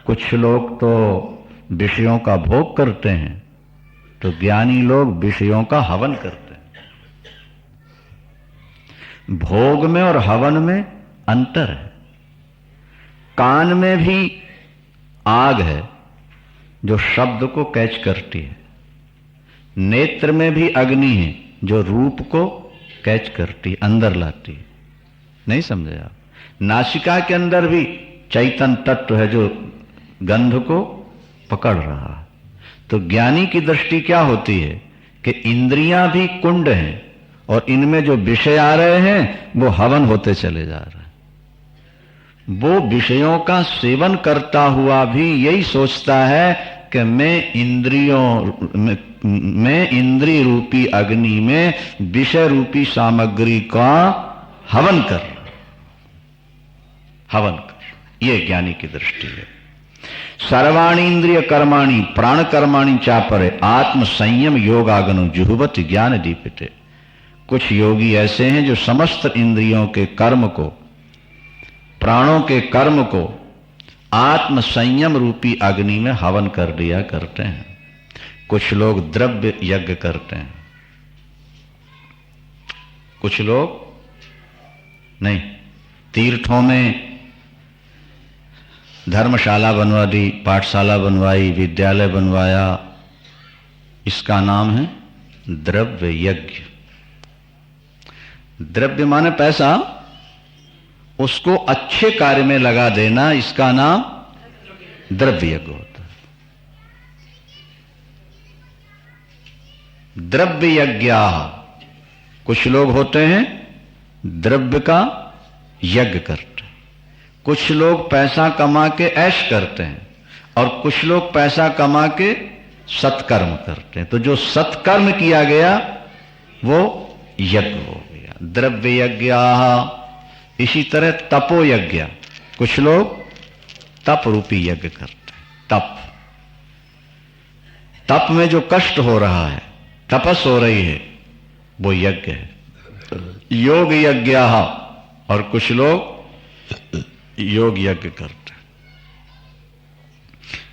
कुछ लोग तो विषयों का भोग करते हैं, तो ज्ञानी लोग विषयों का हवन करते हैं। भोग में और हवन में अंतर है। कान में भी आग है जो शब्द को कैच करती है, नेत्र में भी अग्नि है जो रूप को कैच करती है, अंदर लाती है। नहीं समझे आप? नासिका के अंदर भी चैतन्य तत्व है जो गंध को पकड़ रहा है। तो ज्ञानी की दृष्टि क्या होती है कि इंद्रियां भी कुंड हैं और इनमें जो विषय आ रहे हैं वो हवन होते चले जा रहे हैं। वो विषयों का सेवन करता हुआ भी यही सोचता है कि मैं इंद्रिय रूपी अग्नि में विषय रूपी सामग्री का हवन कर। ये ज्ञानी की दृष्टि है। सर्वाणी इंद्रिय कर्माणि प्राण कर्माणि चापरे आत्म संयम योगागनु जुहुवत ज्ञान दीपिते। कुछ योगी ऐसे हैं जो समस्त इंद्रियों के कर्म को, प्राणों के कर्म को आत्म संयम रूपी अग्नि में हवन कर दिया करते हैं। कुछ लोग द्रव्य यज्ञ करते हैं, कुछ लोग नहीं। तीर्थों में धर्मशाला बनवा दी, पाठशाला बनवाई, विद्यालय बनवाया, इसका नाम है द्रव्य यज्ञ। द्रव्य माने पैसा, उसको अच्छे कार्य में लगा देना, इसका नाम द्रव्य यज्ञ होता है। द्रव्य यज्ञ। कुछ लोग होते हैं द्रव्य का यज्ञ करते हैं, कुछ लोग पैसा कमा के ऐश करते हैं और कुछ लोग पैसा कमा के सत्कर्म करते हैं। तो जो सत्कर्म किया गया वो यज्ञ हो गया, द्रव्य यज्ञ। इसी तरह तपो यज्ञ, कुछ लोग तप रूपी यज्ञ करते हैं। तप में जो कष्ट हो रहा है, तपस हो रही है, वो यज्ञ है। योग यज्ञ, और कुछ लोग योग यज्ञ करते हैं।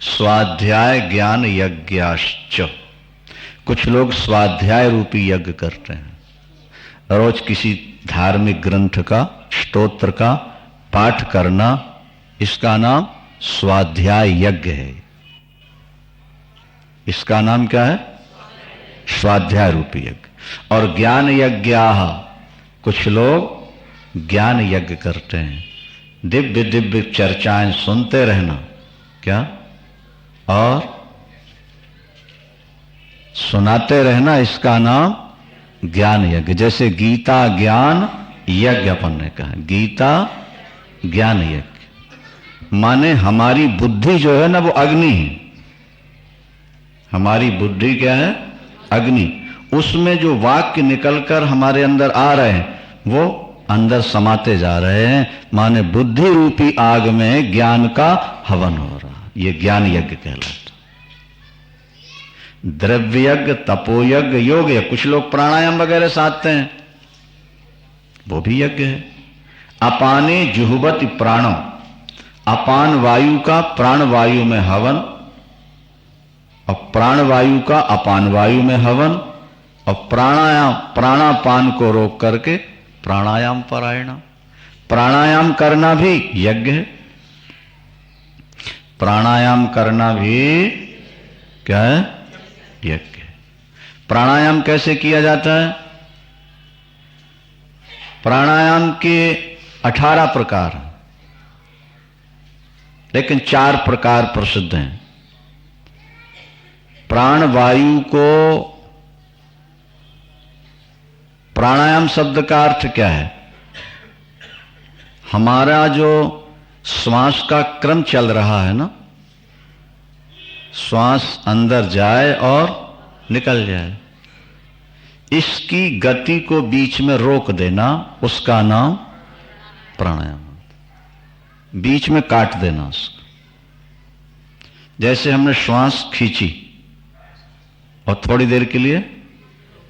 स्वाध्याय ज्ञान यज्ञाश्च, कुछ लोग स्वाध्याय रूपी यज्ञ करते हैं। रोज किसी धार्मिक ग्रंथ का, स्तोत्र का पाठ करना, इसका नाम स्वाध्याय यज्ञ है। इसका नाम क्या है? स्वाध्याय रूपी यज्ञ। और ज्ञान यज्ञ, कुछ लोग ज्ञान यज्ञ करते हैं। दिव्य दिव्य चर्चाएं सुनते रहना, क्या, और सुनाते रहना, इसका नाम ज्ञान यज्ञ। जैसे गीता ज्ञान यज्ञ अपन ने कहा, गीता ज्ञान यज्ञ माने हमारी बुद्धि जो है ना वो अग्नि है। हमारी बुद्धि क्या है? अग्नि। उसमें जो वाक्य निकलकर हमारे अंदर आ रहे हैं वो अंदर समाते जा रहे हैं, माने बुद्धि रूपी आग में ज्ञान का हवन हो रहा है। ये ज्ञान यज्ञ कहलाता। द्रव्य यज्ञ, तपोयज्ञ, योग यज्ञ। कुछ लोग प्राणायाम वगैरह साधते हैं, वो भी यज्ञ है। अपाने जुहुवति प्राणो, अपान वायु का प्राण वायु में हवन, और प्राण वायु का अपान वायु में हवन, और प्राणायाम, प्राणापान को रोक करके प्राणायाम परायण। प्राणायाम करना भी यज्ञ है। प्राणायाम करना भी क्या है? यज्ञ है। प्राणायाम कैसे किया जाता है? प्राणायाम के 18 प्रकार हैं, लेकिन 4 प्रकार प्रसिद्ध हैं। प्राण वायु को, प्राणायाम शब्द का अर्थ क्या है? हमारा जो श्वास का क्रम चल रहा है ना, श्वास अंदर जाए और निकल जाए, इसकी गति को बीच में रोक देना, उसका नाम प्राणायाम। बीच में काट देना उसको। जैसे हमने श्वास खींची और थोड़ी देर के लिए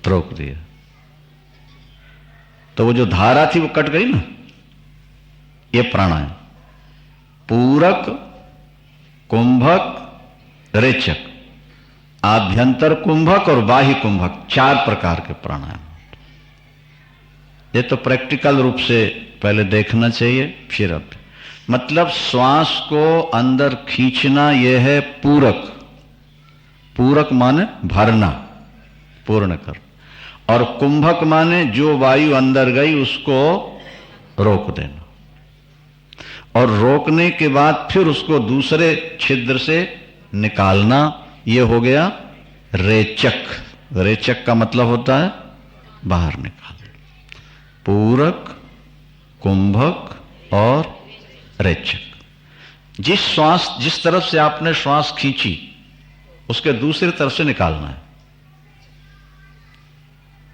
रोक दिया, तो वो जो धारा थी वो कट गई ना। ये प्राणायाम। पूरक कुंभक, रेचक, आभ्यंतर कुंभक और बाह्य कुंभक, 4 प्रकार के प्राणायाम। ये तो प्रैक्टिकल रूप से पहले देखना चाहिए, फिर अब मतलब श्वास को अंदर खींचना यह है पूरक। पूरक माने भरना, पूर्ण कर, और कुंभक माने जो वायु अंदर गई उसको रोक देना, और रोकने के बाद फिर उसको दूसरे छिद्र से निकालना, ये हो गया रेचक। रेचक का मतलब होता है बाहर निकाल। पूरक, कुंभक और रेचक। जिस तरफ से आपने श्वास खींची उसके दूसरी तरफ से निकालना है।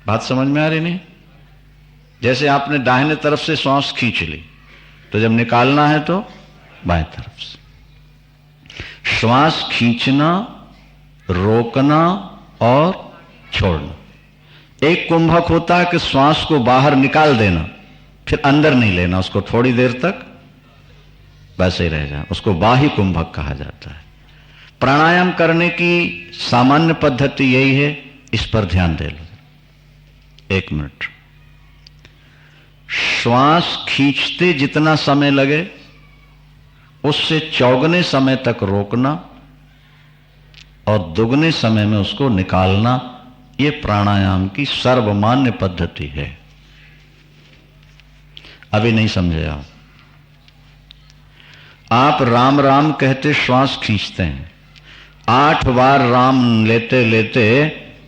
बात समझ में आ रही नहीं? जैसे आपने दाहिने तरफ से श्वास खींच ली तो जब निकालना है तो बाएं तरफ से। श्वास खींचना, रोकना और छोड़ना। एक कुंभक होता है कि श्वास को बाहर निकाल देना, फिर अंदर नहीं लेना, उसको थोड़ी देर तक वैसे ही रह जाए, उसको बाह्य कुंभक कहा जाता है। प्राणायाम करने की सामान्य पद्धति यही है, इस पर ध्यान दे लो। 1 मिनट। श्वास खींचते जितना समय लगे उससे चौगुने समय तक रोकना और दुगने समय में उसको निकालना, ये प्राणायाम की सर्वमान्य पद्धति है। अभी नहीं समझे आप राम राम कहते श्वास खींचते हैं, 8 बार राम लेते लेते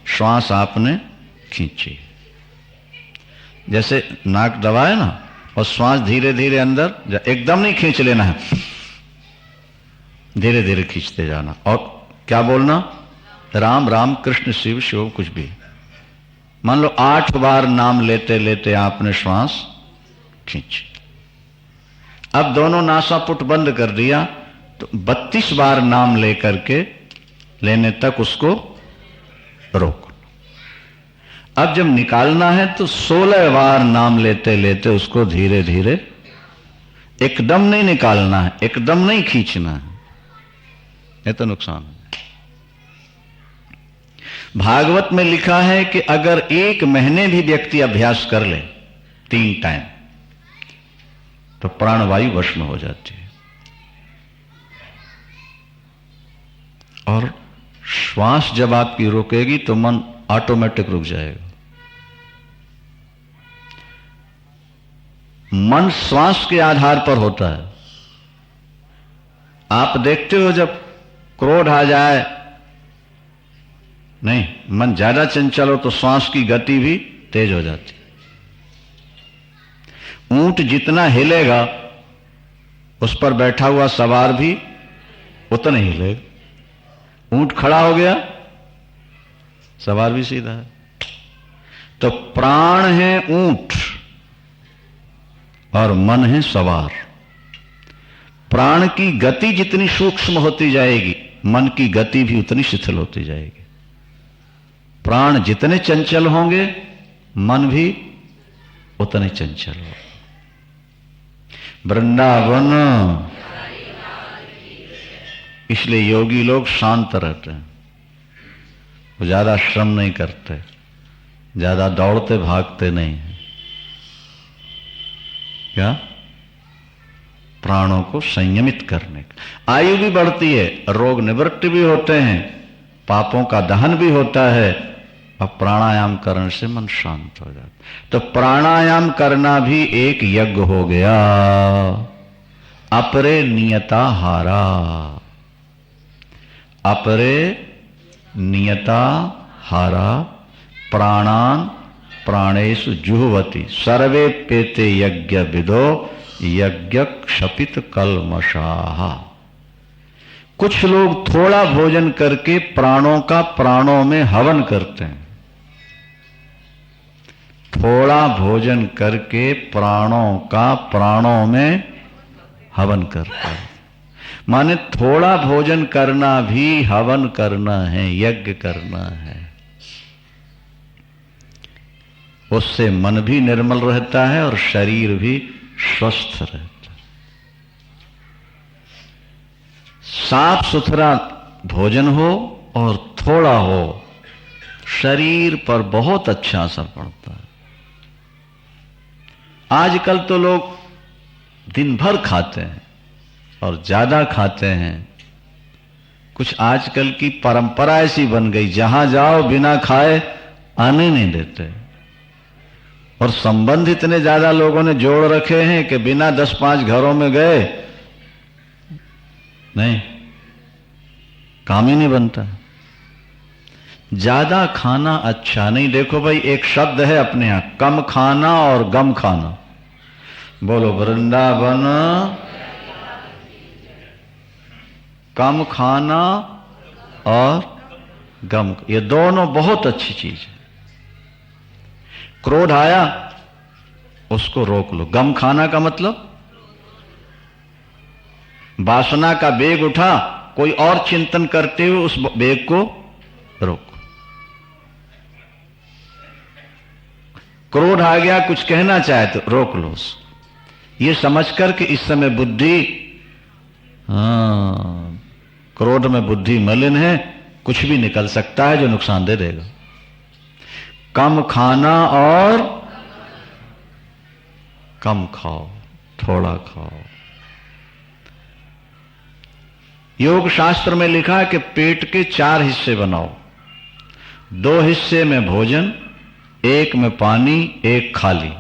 श्वास आपने खींची। जैसे नाक दबाए ना और श्वास धीरे धीरे अंदर, एकदम नहीं खींच लेना है, धीरे धीरे खींचते जाना। और क्या बोलना? राम राम, कृष्ण, शिव, शिव, कुछ भी। मान लो 8 बार नाम लेते लेते आपने श्वास खींची। अब दोनों नासापुट बंद कर दिया तो 32 बार नाम लेकर के लेने तक उसको रोको। अब जब निकालना है तो 16 बार नाम लेते लेते उसको धीरे धीरे, एकदम नहीं निकालना है, एकदम नहीं खींचना है, ये तो नुकसान है। भागवत में लिखा है कि अगर 1 महीने भी व्यक्ति अभ्यास कर ले 3 टाइम तो प्राणवायु वश में हो जाती है। और श्वास जब आपकी रुकेगी तो मन ऑटोमेटिक रुक जाएगा। मन श्वास के आधार पर होता है। आप देखते हो जब क्रोध आ जाए, नहीं, मन ज्यादा चंचल हो तो श्वास की गति भी तेज हो जाती है। ऊंट जितना हिलेगा उस पर बैठा हुआ सवार भी उतना ही हिलेगा। ऊंट खड़ा हो गया, सवार भी सीधा है। तो प्राण है ऊंट और मन है सवार। प्राण की गति जितनी सूक्ष्म होती जाएगी, मन की गति भी उतनी शिथिल होती जाएगी। प्राण जितने चंचल होंगे, मन भी उतने चंचल होगा। वृंदावन। इसलिए योगी लोग शांत रहते हैं, वो ज्यादा श्रम नहीं करते, ज्यादा दौड़ते भागते नहीं हैं। क्या? प्राणों को संयमित करने का। आयु भी बढ़ती है, रोग निवृत्ति भी होते हैं, पापों का दहन भी होता है, और प्राणायाम करने से मन शांत हो जाता। तो प्राणायाम करना भी एक यज्ञ हो गया। अपरे नियताहारा, अपरे नियताहारा प्राणान प्राणेषु जुह्वति सर्वे पेते यज्ञ विदो यज्ञ क्षपित कल्मषाः। कुछ लोग थोड़ा भोजन करके प्राणों का प्राणों में हवन करते हैं। थोड़ा भोजन करके प्राणों का प्राणों में हवन करते हैं। माने थोड़ा भोजन करना भी हवन करना है, यज्ञ करना है। उससे मन भी निर्मल रहता है और शरीर भी स्वस्थ रहता है। साफ सुथरा भोजन हो और थोड़ा हो, शरीर पर बहुत अच्छा असर पड़ता है। आजकल तो लोग दिन भर खाते हैं और ज्यादा खाते हैं। कुछ आजकल की परंपरा ऐसी बन गई, जहां जाओ बिना खाए आने नहीं देते। और संबंध इतने ज्यादा लोगों ने जोड़ रखे हैं कि बिना 10-5 घरों में गए नहीं, काम ही नहीं बनता। ज्यादा खाना अच्छा नहीं। देखो भाई, एक शब्द है अपने यहां, कम खाना और गम खाना। बोलो वृंदावन। कम खाना और गम, ये दोनों बहुत अच्छी चीज है। क्रोध आया, उसको रोक लो। गम खाना का मतलब वासना का बेग उठा, कोई और चिंतन करते हुए उस बेग को रोको। क्रोध आ गया, कुछ कहना चाहे तो रोक लो उसको, ये समझकर कि इस समय बुद्धि, क्रोध में बुद्धि मलिन है, कुछ भी निकल सकता है जो नुकसान दे देगा। कम खाना और कम खाओ, थोड़ा खाओ। योग शास्त्र में लिखा है कि पेट के 4 हिस्से बनाओ। 2 हिस्से में भोजन, 1 में पानी, 1 खाली।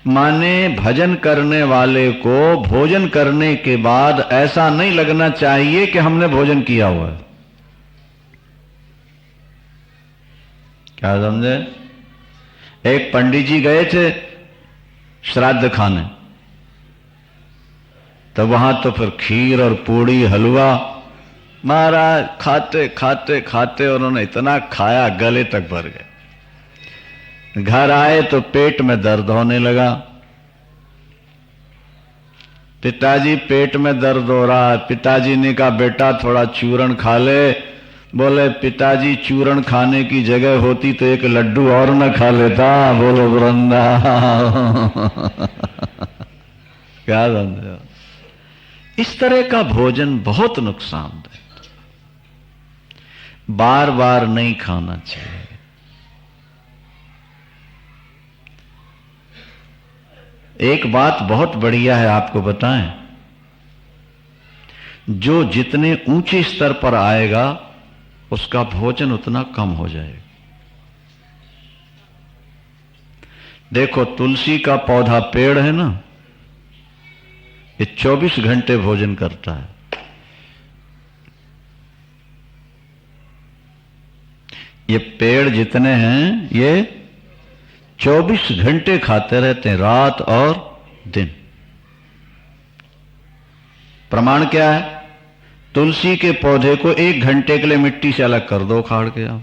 माने भजन करने वाले को भोजन करने के बाद ऐसा नहीं लगना चाहिए कि हमने भोजन किया हुआ है। क्या समझे? एक पंडित जी गए थे श्राद्ध खाने, तो वहां तो फिर खीर और पूड़ी हलवा, महाराज खाते खाते खाते उन्होंने इतना खाया गले तक भर गए। घर आए तो पेट में दर्द होने लगा। पिताजी पेट में दर्द हो रहा है। पिताजी ने कहा बेटा थोड़ा चूरण खा ले। बोले पिताजी चूरण खाने की जगह होती तो एक लड्डू और न खा लेता। बोलो वृंदा। क्या समझे हो? इस तरह का भोजन बहुत नुकसानदायक, बार बार नहीं खाना चाहिए। एक बात बहुत बढ़िया है, आपको बताएं, जो जितने ऊंचे स्तर पर आएगा उसका भोजन उतना कम हो जाएगा। देखो तुलसी का पौधा पेड़ है ना, ये 24 घंटे भोजन करता है। ये पेड़ जितने हैं ये 24 घंटे खाते रहते हैं, रात और दिन। प्रमाण क्या है? तुलसी के पौधे को 1 घंटे के लिए मिट्टी से अलग कर दो, उखाड़ के आओ,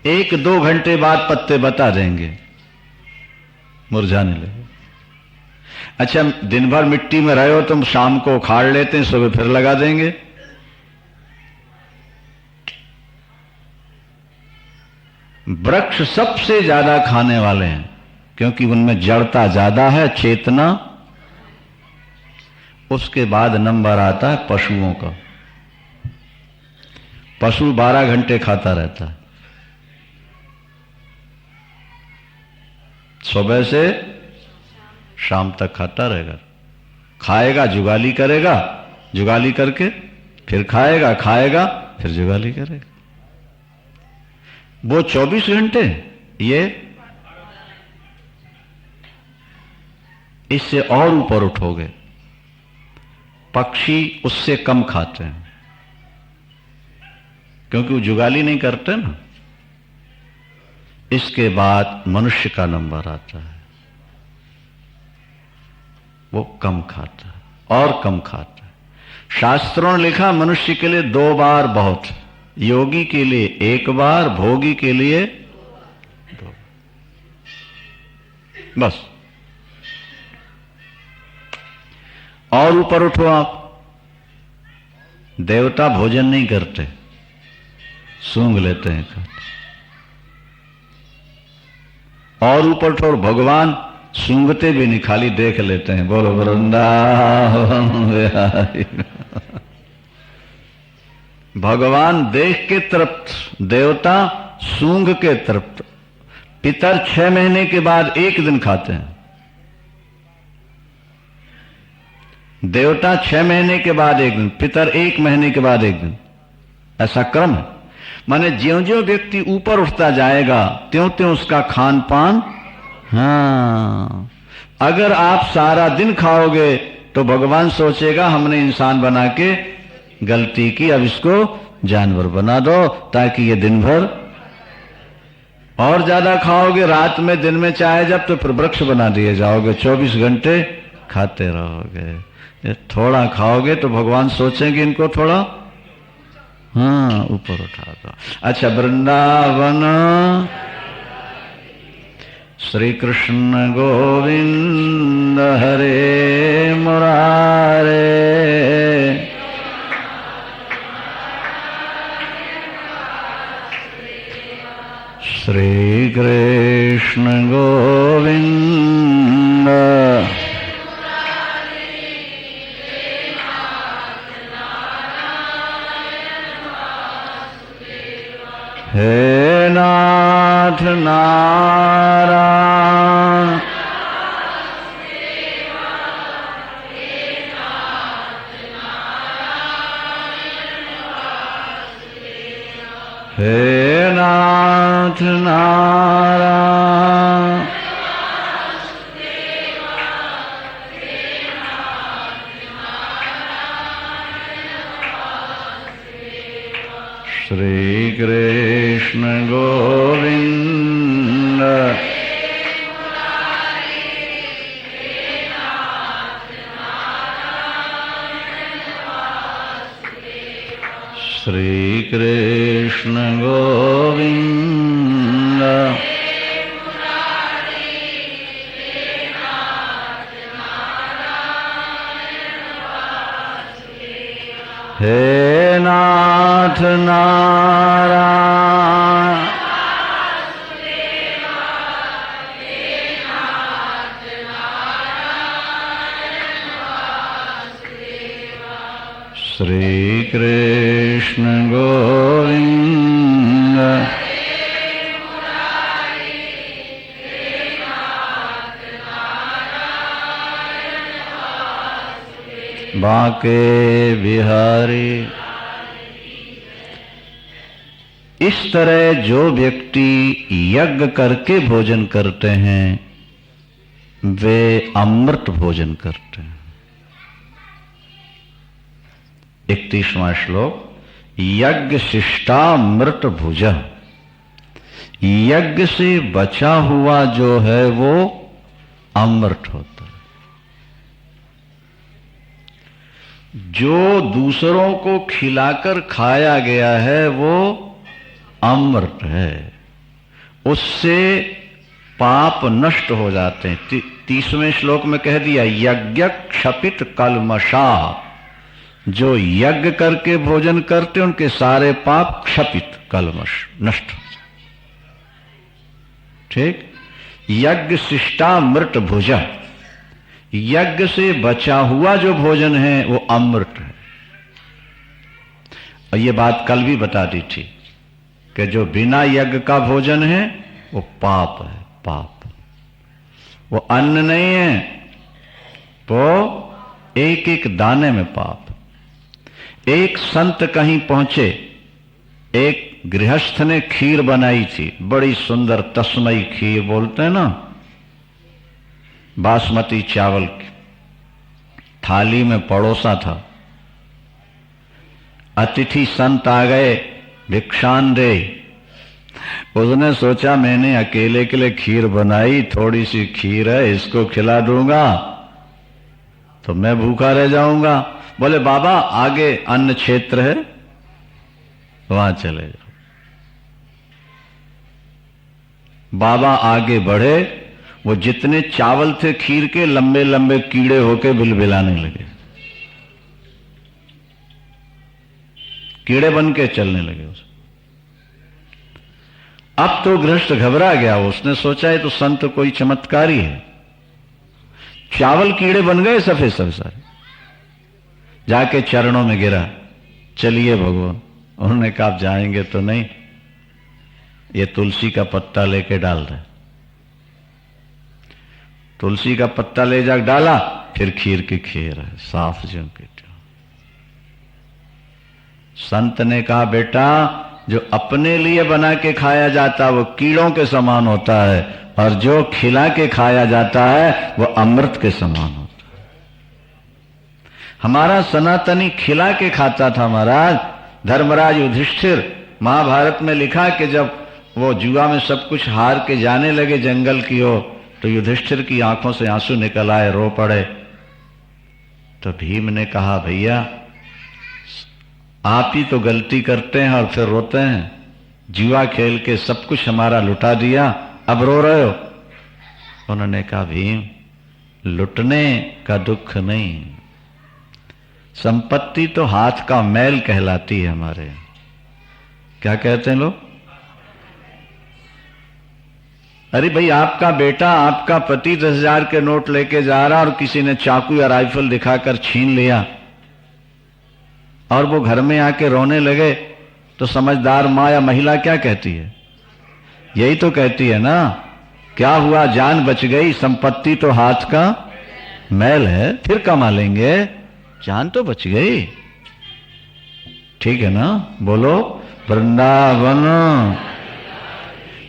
1-2 घंटे बाद पत्ते बता देंगे, मुरझाने लगे। अच्छा दिन भर मिट्टी में रहे हो तुम, शाम को उखाड़ लेते हैं, सुबह फिर लगा देंगे। वृक्ष सबसे ज्यादा खाने वाले हैं क्योंकि उनमें जड़ता ज्यादा है, चेतना। उसके बाद नंबर आता है पशुओं का। पशु 12 घंटे खाता रहता है, सुबह से शाम तक खाता रहेगा। खाएगा, जुगाली करेगा, जुगाली करके फिर खाएगा, खाएगा फिर जुगाली करेगा। वो 24 घंटे, ये इससे और ऊपर उठोगे। पक्षी उससे कम खाते हैं क्योंकि वो जुगाली नहीं करते ना। इसके बाद मनुष्य का नंबर आता है, वो कम खाता है और कम खाता है। शास्त्रों ने लिखा मनुष्य के लिए 2 बार बहुत है, योगी के लिए 1 बार, भोगी के लिए 2। बस। और ऊपर उठो आप, देवता भोजन नहीं करते, सूंघ लेते हैं, खाते। और ऊपर उठो, भगवान सूंघते भी नहीं, खाली देख लेते हैं। बोलो वृंदावन बिहारी। भगवान देख के तृप्त, देवता सूंघ के तृप्त। पितर 6 महीने के बाद 1 दिन खाते हैं, देवता 6 महीने के बाद 1 दिन, पितर 1 महीने के बाद 1 दिन। ऐसा क्रम है। माने ज्यों ज्यों व्यक्ति ऊपर उठता जाएगा त्यों त्यों उसका खान पान। हाँ, अगर आप सारा दिन खाओगे तो भगवान सोचेगा हमने इंसान बना के गलती की, अब इसको जानवर बना दो ताकि ये दिन भर। और ज्यादा खाओगे रात में दिन में चाहे जब, तो फिर वृक्ष बना दिए जाओगे, 24 घंटे खाते रहोगे। ये थोड़ा खाओगे तो भगवान सोचेंगे इनको थोड़ा हाँ ऊपर उठा दो। अच्छा, वृंदावन श्री कृष्ण गोविंद हरे मुरारे, श्री कृष्ण गोविंद हे नाथ नारायण, हे नाथ नारायण, श्री कृष्ण गोविंद श्री कृष्ण गोविंद हे नाथ नारायण, श्री कृष्ण गोविंद बांके बिहारी। इस तरह जो व्यक्ति यज्ञ करके भोजन करते हैं वे अमृत भोजन करते हैं। 31वां श्लोक, यज्ञ शिष्टामृत भुज। यज्ञ से बचा हुआ जो है वो अमृत होता है। जो दूसरों को खिलाकर खाया गया है वो अमृत है, उससे पाप नष्ट हो जाते हैं। 30वें श्लोक में कह दिया यज्ञ क्षपित कल्मषाः, जो यज्ञ करके भोजन करते उनके सारे पाप क्षपित कल्मष नष्ट हो जाते। ठीक, यज्ञ शिष्टामृत भुज, यज्ञ से बचा हुआ जो भोजन है वो अमृत है। और ये बात कल भी बता दी थी कि जो बिना यज्ञ का भोजन है वो पाप है, पाप। वो अन्न नहीं है, वो एक एक दाने में पाप। एक संत कहीं पहुंचे, एक गृहस्थ ने खीर बनाई थी, बड़ी सुंदर तस्मई खीर बोलते हैं ना, बासमती चावल की, थाली में पड़ोसा था। अतिथि संत आ गए, भिक्षान दे। उसने सोचा मैंने अकेले के लिए खीर बनाई, थोड़ी सी खीर है, इसको खिला दूंगा तो मैं भूखा रह जाऊंगा। बोले बाबा आगे अन्न क्षेत्र है, वहां चले जाओ। बाबा आगे बढ़े, वो जितने चावल थे खीर के लंबे लंबे कीड़े होके बिलबिलाने लगे, कीड़े बन के चलने लगे उसे। अब तो गृहस्थ घबरा गया, उसने सोचा है तो संत कोई चमत्कारी है, चावल कीड़े बन गए सफेद सफेद सारे। जाके चरणों में गिरा, चलिए भगवान। उन्होंने कहा आप जाएंगे तो नहीं, ये तुलसी का पत्ता लेके डाल रहे। तुलसी का पत्ता ले जाकर डाला, फिर खीर की खीर है, साफ जो की। संत ने कहा बेटा, जो अपने लिए बना के खाया जाता वो कीड़ों के समान होता है, और जो खिला के खाया जाता है वो अमृत के समान होता है। हमारा सनातनी खिला के खाता था महाराज। धर्मराज युधिष्ठिर, महाभारत में लिखा कि जब वो जुआ में सब कुछ हार के जाने लगे जंगल की ओर, तो युधिष्ठिर की आंखों से आंसू निकल आए, रो पड़े। तो भीम ने कहा भैया आप ही तो गलती करते हैं और फिर रोते हैं। जुआ खेल के सब कुछ हमारा लुटा दिया, अब रो रहे हो। उन्होंने कहा भीम, लुटने का दुख नहीं, संपत्ति तो हाथ का मैल कहलाती है हमारे। क्या कहते हैं लोग? अरे भाई, आपका बेटा, आपका पति 10,000 के नोट लेके जा रहा और किसी ने चाकू या राइफल दिखाकर छीन लिया और वो घर में आके रोने लगे, तो समझदार माँ या महिला क्या कहती है? यही तो कहती है ना, क्या हुआ, जान बच गई, संपत्ति तो हाथ का मैल है, फिर कमा लेंगे, जान तो बच गई। ठीक है ना? बोलो वृंदावन।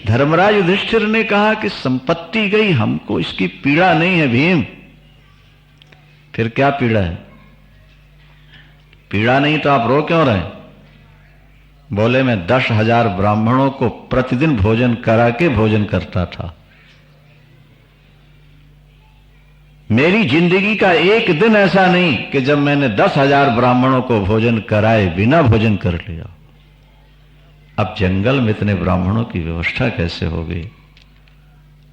धर्मराज युधिष्ठिर ने कहा कि संपत्ति गई, हमको इसकी पीड़ा नहीं है भीम। फिर क्या पीड़ा है? पीड़ा नहीं तो आप रो क्यों रहे? बोले मैं 10,000 ब्राह्मणों को प्रतिदिन भोजन करा के भोजन करता था। मेरी जिंदगी का एक दिन ऐसा नहीं कि जब मैंने 10,000 ब्राह्मणों को भोजन कराए बिना भोजन कर लिया। अब जंगल में इतने ब्राह्मणों की व्यवस्था कैसे हो गई?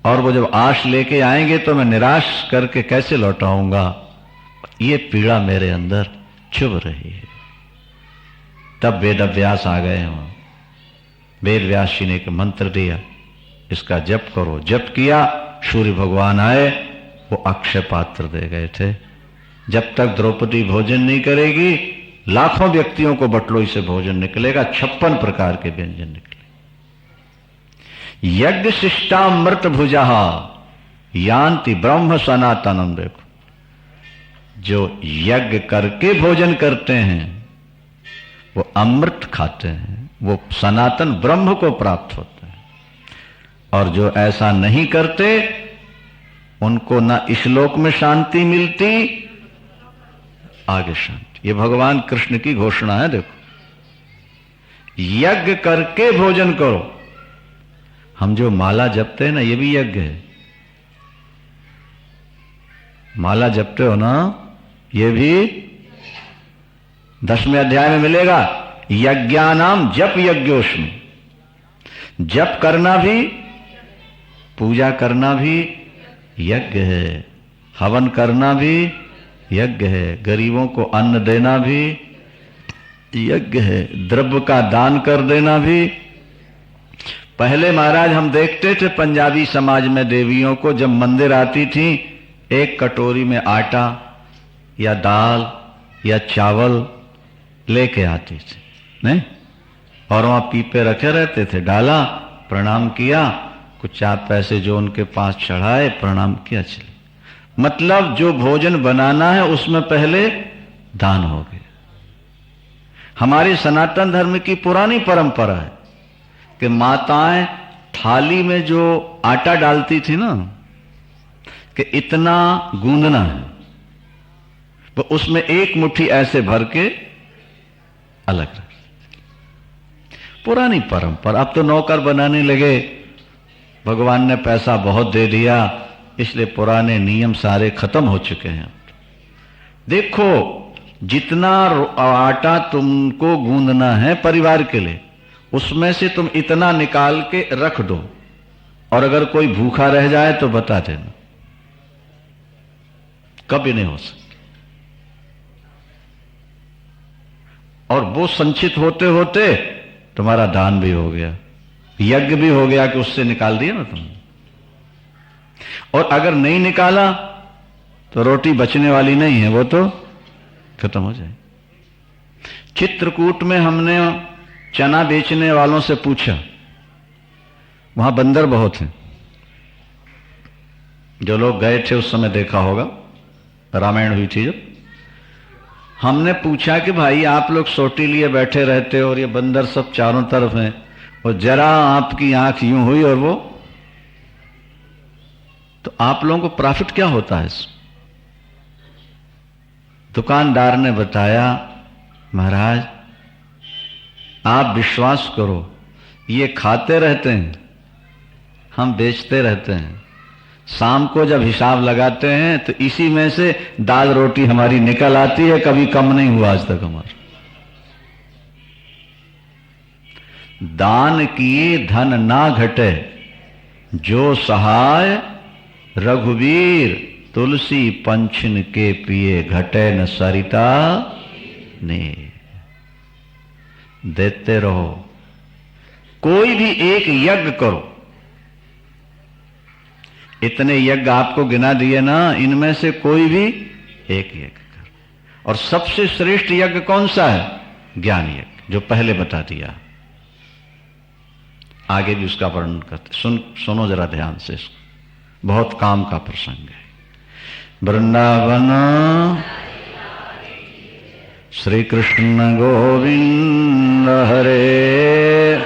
और वो जब आश लेके आएंगे तो मैं निराश करके कैसे लौटाऊंगा? ये पीड़ा मेरे अंदर चुभ रही है। तब वेद व्यास आ गए वहां। वेद व्यास जी ने एक मंत्र दिया, इसका जप करो। जप किया, सूर्य भगवान आए, वो अक्षय पात्र दे गए थे। जब तक द्रौपदी भोजन नहीं करेगी, लाखों व्यक्तियों को बटलोई से भोजन निकलेगा, 56 प्रकार के व्यंजन निकले। यज्ञ शिष्टामृत भुजा यान्ति ब्रह्म सनातनम। देखो, जो यज्ञ करके भोजन करते हैं वो अमृत खाते हैं, वो सनातन ब्रह्म को प्राप्त होते हैं। और जो ऐसा नहीं करते उनको ना इस लोक में शांति मिलती, आगे शांति। ये भगवान कृष्ण की घोषणा है। देखो, यज्ञ करके भोजन करो। हम जो माला जपते हैं ना, ये भी यज्ञ है। माला जपते हो ना, ये भी 10वें अध्याय में मिलेगा। यज्ञानाम जप यज्ञोष्मी। जप करना भी, पूजा करना भी यज्ञ है, हवन करना भी यज्ञ है, गरीबों को अन्न देना भी यज्ञ है, द्रव्य का दान कर देना भी। पहले महाराज हम देखते थे पंजाबी समाज में देवियों को जब मंदिर आती थी, एक कटोरी में आटा या दाल या चावल लेके आती थी, नहीं? और वहां पीपे रखे रहते थे, डाला, प्रणाम किया, कुछ 4 पैसे जो उनके पास चढ़ाए, प्रणाम किया, चले। मतलब जो भोजन बनाना है उसमें पहले दान हो गया। हमारे सनातन धर्म की पुरानी परंपरा है कि माताएं थाली में जो आटा डालती थी ना, कि इतना गूंदना है, तो उसमें एक मुट्ठी ऐसे भर के अलग रख। पुरानी परंपरा। अब तो नौकर बनाने लगे, भगवान ने पैसा बहुत दे दिया, इसलिए पुराने नियम सारे खत्म हो चुके हैं। देखो, जितना आटा तुमको गूंदना है परिवार के लिए, उसमें से तुम इतना निकाल के रख दो, और अगर कोई भूखा रह जाए तो बता देना। कभी नहीं हो सकता। और वो संचित होते होते तुम्हारा दान भी हो गया, यज्ञ भी हो गया कि उससे निकाल दिया ना तुम। और अगर नहीं निकाला तो रोटी बचने वाली नहीं है, वो तो खत्म हो जाए। चित्रकूट में हमने चना बेचने वालों से पूछा, वहां बंदर बहुत हैं। जो लोग गए थे उस समय देखा होगा, रामायण हुई थी जब। हमने पूछा कि भाई आप लोग सोटी लिए बैठे रहते हो और ये बंदर सब चारों तरफ हैं, और जरा आपकी आंख यूं हुई और वो, तो आप लोगों को प्रॉफिट क्या होता है इसमें? दुकानदार ने बताया, महाराज आप विश्वास करो, ये खाते रहते हैं, हम बेचते रहते हैं। शाम को जब हिसाब लगाते हैं तो इसी में से दाल रोटी हमारी निकल आती है, कभी कम नहीं हुआ आज तक हमारा। दान किए धन ना घटे, जो सहाय रघुवीर, तुलसी पंचन के पिए, घटे न सरिता ने। देते रहो। कोई भी एक यज्ञ करो, इतने यज्ञ आपको गिना दिए ना, इनमें से कोई भी एक यज्ञ कर। और सबसे श्रेष्ठ यज्ञ कौन सा है? ज्ञान यज्ञ, जो पहले बता दिया। आगे भी उसका वर्णन करते, सुनो जरा ध्यान से इसको, बहुत काम का प्रसंग है। वृंदावन श्री कृष्ण गोविंद हरे,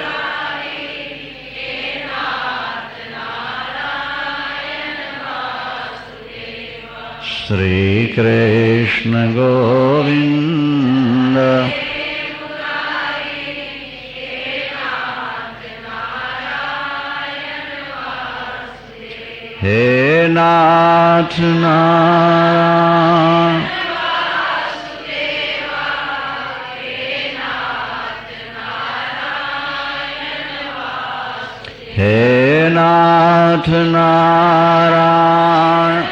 श्री कृष्ण गोविंद, हे नाथ नारायण, हे नाथ नारायण,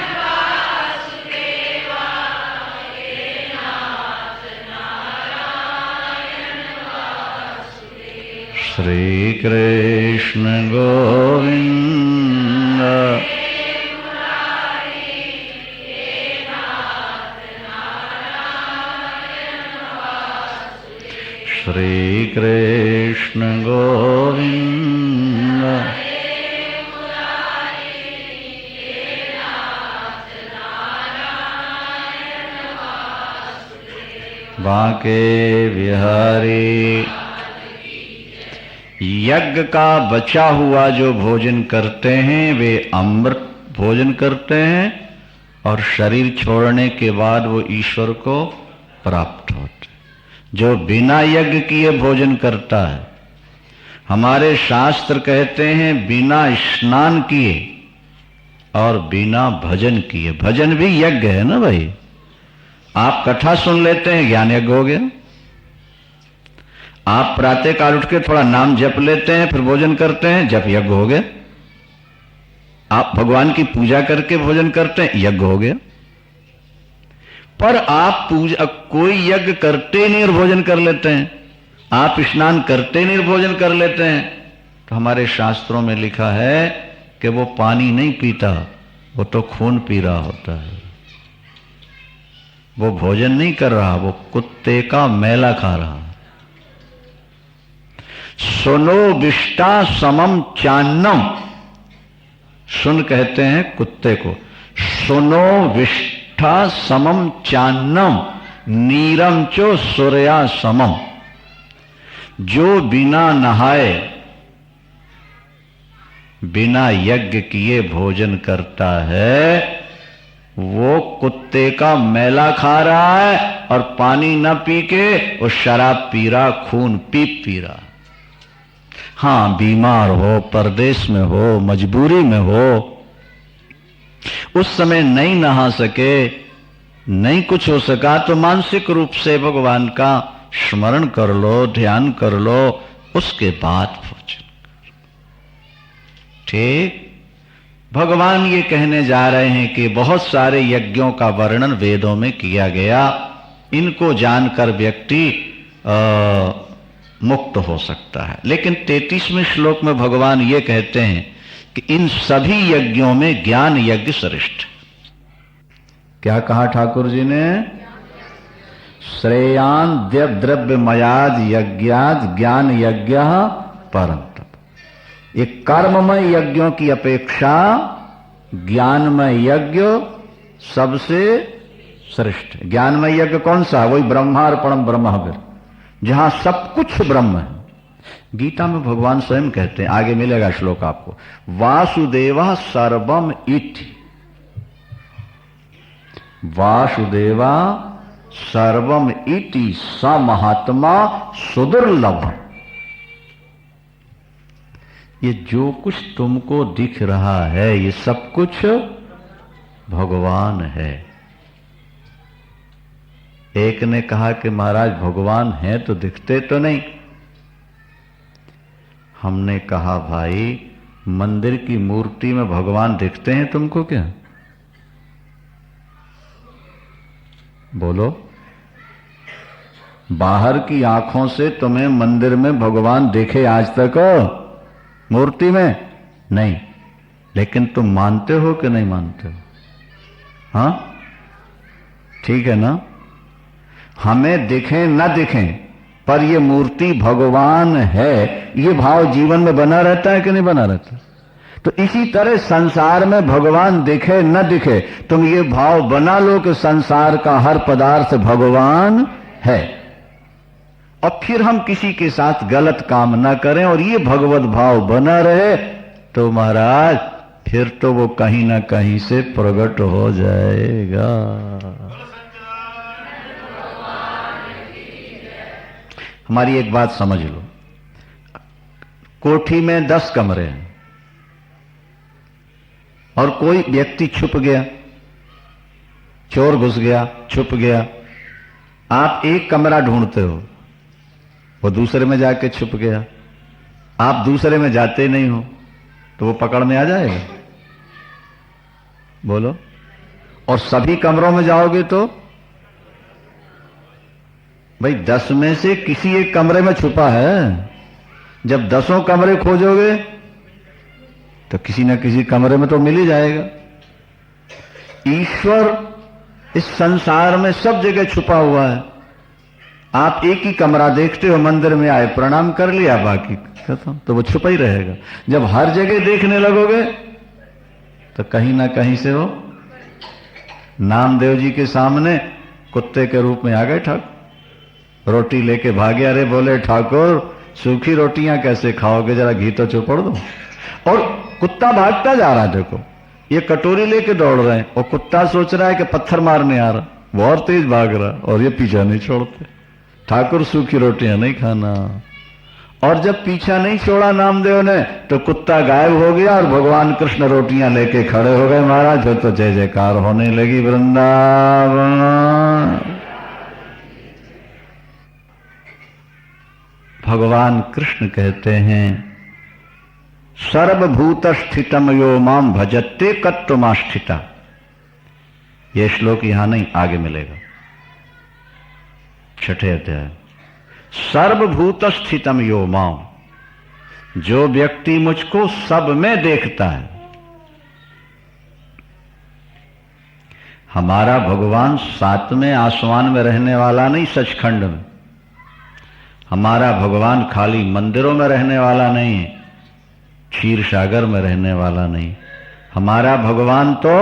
श्री कृष्ण गोविंद, श्री कृष्ण गोविंद, बांके बिहारी। यज्ञ का बचा हुआ जो भोजन करते हैं वे अमृत भोजन करते हैं, और शरीर छोड़ने के बाद वो ईश्वर को प्राप्त होते हैं। जो बिना यज्ञ किए भोजन करता है, हमारे शास्त्र कहते हैं बिना स्नान किए और बिना भजन किए। भजन भी यज्ञ है ना भाई। आप कथा सुन लेते हैं, ज्ञान यज्ञ हो गया। आप प्रातः काल उठ के थोड़ा नाम जप लेते हैं, फिर भोजन करते हैं, जप यज्ञ हो गया। आप भगवान की पूजा करके भोजन करते हैं, यज्ञ हो गया। पर आप पूजा कोई यज्ञ करते नहीं और भोजन कर लेते हैं, आप स्नान करते नहीं और भोजन कर लेते हैं, तो हमारे शास्त्रों में लिखा है कि वो पानी नहीं पीता, वो तो खून पी रहा होता है। वो भोजन नहीं कर रहा, वो कुत्ते का मैला खा रहा। सुनो विष्टा समम चान्नम, सुन कहते हैं कुत्ते को। सुनो विष्ठा समम चान्नम, नीरम चो सूर्या समम। जो बिना नहाए बिना यज्ञ किए भोजन करता है, वो कुत्ते का मैला खा रहा है, और पानी न पी के वो शराब पी रहा, खून पी रहा। हाँ, बीमार हो, परदेश में हो, मजबूरी में हो, उस समय नहीं नहा सके, नहीं कुछ हो सका, तो मानसिक रूप से भगवान का स्मरण कर लो, ध्यान कर लो, उसके बाद भोजन करो। ठीक। भगवान ये कहने जा रहे हैं कि बहुत सारे यज्ञों का वर्णन वेदों में किया गया, इनको जानकर व्यक्ति मुक्त हो सकता है। लेकिन 33वें श्लोक में भगवान ये कहते हैं कि इन सभी यज्ञों में ज्ञान यज्ञ श्रेष्ठ। क्या कहा ठाकुर जी ने? श्रेयान द्रव्य मयाद यज्ञाद ज्ञान यज्ञ परम तप। ये कर्ममय यज्ञों की अपेक्षा ज्ञानमय यज्ञ सबसे श्रेष्ठ। ज्ञानमय यज्ञ कौन सा? वही ब्रह्मार्पणम ब्रह्महविर, जहां सब कुछ ब्रह्म है। गीता में भगवान स्वयं कहते हैं, आगे मिलेगा श्लोक आपको, वासुदेवा सर्वम इति, वासुदेवा सर्वम इति स महात्मा सुदुर्लभ। ये जो कुछ तुमको दिख रहा है ये सब कुछ भगवान है। एक ने कहा कि महाराज भगवान हैं तो दिखते तो नहीं। हमने कहा भाई मंदिर की मूर्ति में भगवान दिखते हैं तुमको क्या? बोलो, बाहर की आंखों से तुम्हें मंदिर में भगवान देखे आज तक मूर्ति में? नहीं। लेकिन तुम मानते हो कि नहीं मानते हो? हाँ ठीक है ना? हमें दिखें न दिखें पर ये मूर्ति भगवान है, ये भाव जीवन में बना रहता है कि नहीं बना रहता? तो इसी तरह संसार में भगवान दिखे न दिखे, तुम ये भाव बना लो कि संसार का हर पदार्थ भगवान है, और फिर हम किसी के साथ गलत काम ना करें और ये भगवत भाव बना रहे, तो महाराज फिर तो वो कहीं ना कहीं से प्रकट हो जाएगा। हमारी एक बात समझ लो, कोठी में 10 कमरे हैं और कोई व्यक्ति छुप गया, चोर घुस गया, छुप गया। आप एक कमरा ढूंढते हो, वो दूसरे में जाके छुप गया, आप दूसरे में जाते नहीं हो, तो वो पकड़ में आ जाएगा? बोलो। और सभी कमरों में जाओगे तो भाई 10 में से किसी एक कमरे में छुपा है। जब 10 कमरे खोजोगे तो किसी न किसी कमरे में तो मिल ही जाएगा। ईश्वर इस संसार में सब जगह छुपा हुआ है। आप एक ही कमरा देखते हो, मंदिर में आए प्रणाम कर लिया, बाकी खत्म, तो वो छुपा ही रहेगा। जब हर जगह देखने लगोगे तो कहीं ना कहीं से वो नामदेव जी के सामने कुत्ते के रूप में आ गए ठाकुर, रोटी लेके भागे। अरे बोले ठाकुर सूखी रोटियां कैसे खाओगे, जरा घी तो चुपड़ दो। और कुत्ता भागता जा रहा है, देखो ये कटोरी लेके दौड़ रहे हैं और कुत्ता सोच रहा है कि पत्थर मारने आ रहा, बहुत तेज भाग रहा और ये पीछा नहीं छोड़ते। ठाकुर सूखी रोटियां नहीं खाना। और जब पीछा नहीं छोड़ा नामदेव ने तो कुत्ता गायब हो गया और भगवान कृष्ण रोटियां लेके खड़े हो गए। महाराज फिर तो जय जयकार होने लगी वृंदावन। भगवान कृष्ण कहते हैं सर्वभूत स्थितम यो माम भजते कत्वमास्थिता। यह श्लोक यहां नहीं, आगे मिलेगा 6ठे अध्याय। सर्वभूत स्थितम यो माम, जो व्यक्ति मुझको सब में देखता है। हमारा भगवान 7वें आसमान में रहने वाला नहीं, सचखंड में। हमारा भगवान खाली मंदिरों में रहने वाला नहीं है, क्षीर सागर में रहने वाला नहीं। हमारा भगवान तो